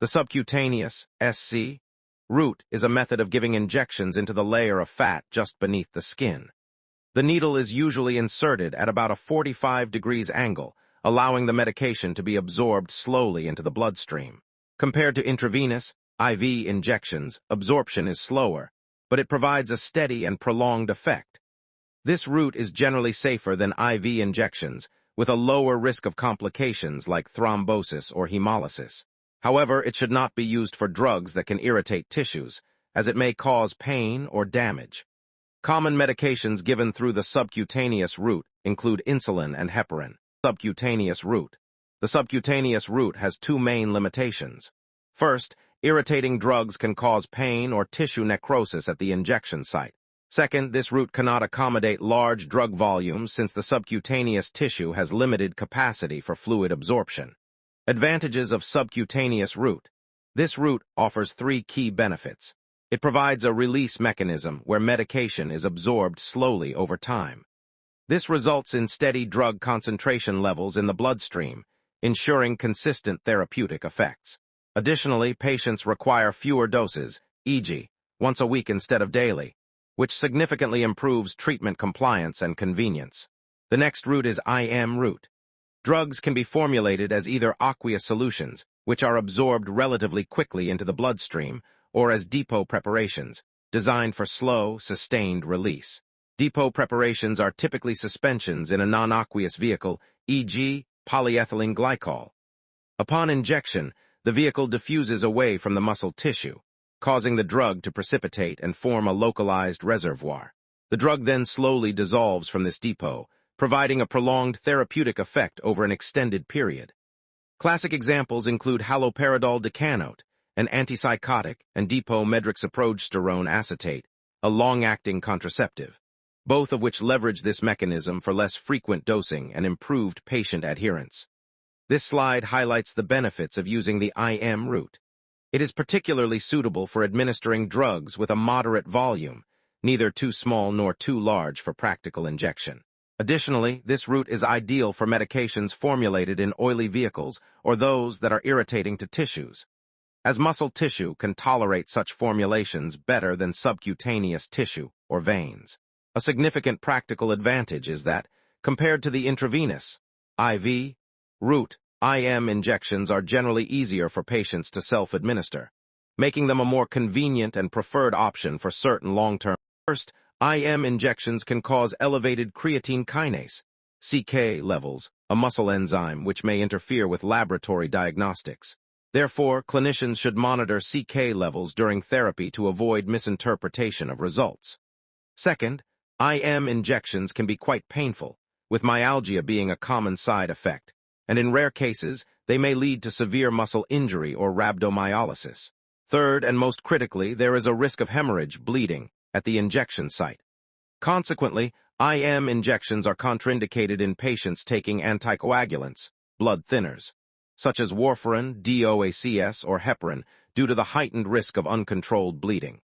The subcutaneous (SC) route is a method of giving injections into the layer of fat just beneath the skin. The needle is usually inserted at about a 45 degrees angle, allowing the medication to be absorbed slowly into the bloodstream. Compared to intravenous (IV) injections, absorption is slower, but it provides a steady and prolonged effect. This route is generally safer than IV injections, with a lower risk of complications like thrombosis or hemolysis. However, it should not be used for drugs that can irritate tissues, as it may cause pain or damage. Common medications given through the subcutaneous route include insulin and heparin. Subcutaneous route. The subcutaneous route has two main limitations. First, irritating drugs can cause pain or tissue necrosis at the injection site. Second, this route cannot accommodate large drug volumes since the subcutaneous tissue has limited capacity for fluid absorption. Advantages of subcutaneous route. This route offers three key benefits. It provides a release mechanism where medication is absorbed slowly over time. This results in steady drug concentration levels in the bloodstream, ensuring consistent therapeutic effects. Additionally, patients require fewer doses, e.g., once a week instead of daily, which significantly improves treatment compliance and convenience. The next route is IM route. Drugs can be formulated as either aqueous solutions, which are absorbed relatively quickly into the bloodstream, or as depot preparations, designed for slow, sustained release. Depot preparations are typically suspensions in a non-aqueous vehicle, e.g., polyethylene glycol. Upon injection, the vehicle diffuses away from the muscle tissue, causing the drug to precipitate and form a localized reservoir. The drug then slowly dissolves from this depot, providing a prolonged therapeutic effect over an extended period. Classic examples include haloperidol decanoate, an antipsychotic, and depot medroxyprogesterone acetate, a long-acting contraceptive, both of which leverage this mechanism for less frequent dosing and improved patient adherence. This slide highlights the benefits of using the IM route. It is particularly suitable for administering drugs with a moderate volume, neither too small nor too large for practical injection. Additionally, this route is ideal for medications formulated in oily vehicles or those that are irritating to tissues, as muscle tissue can tolerate such formulations better than subcutaneous tissue or veins. A significant practical advantage is that, compared to the intravenous (IV) route, IM injections are generally easier for patients to self-administer, making them a more convenient and preferred option for certain long-term. First, IM injections can cause elevated creatine kinase, CK levels, a muscle enzyme which may interfere with laboratory diagnostics. Therefore, clinicians should monitor CK levels during therapy to avoid misinterpretation of results. Second, IM injections can be quite painful, with myalgia being a common side effect, and in rare cases, they may lead to severe muscle injury or rhabdomyolysis. Third, and most critically, there is a risk of hemorrhage, bleeding, at the injection site. Consequently, IM injections are contraindicated in patients taking anticoagulants, blood thinners, such as warfarin, DOACs, or heparin, due to the heightened risk of uncontrolled bleeding.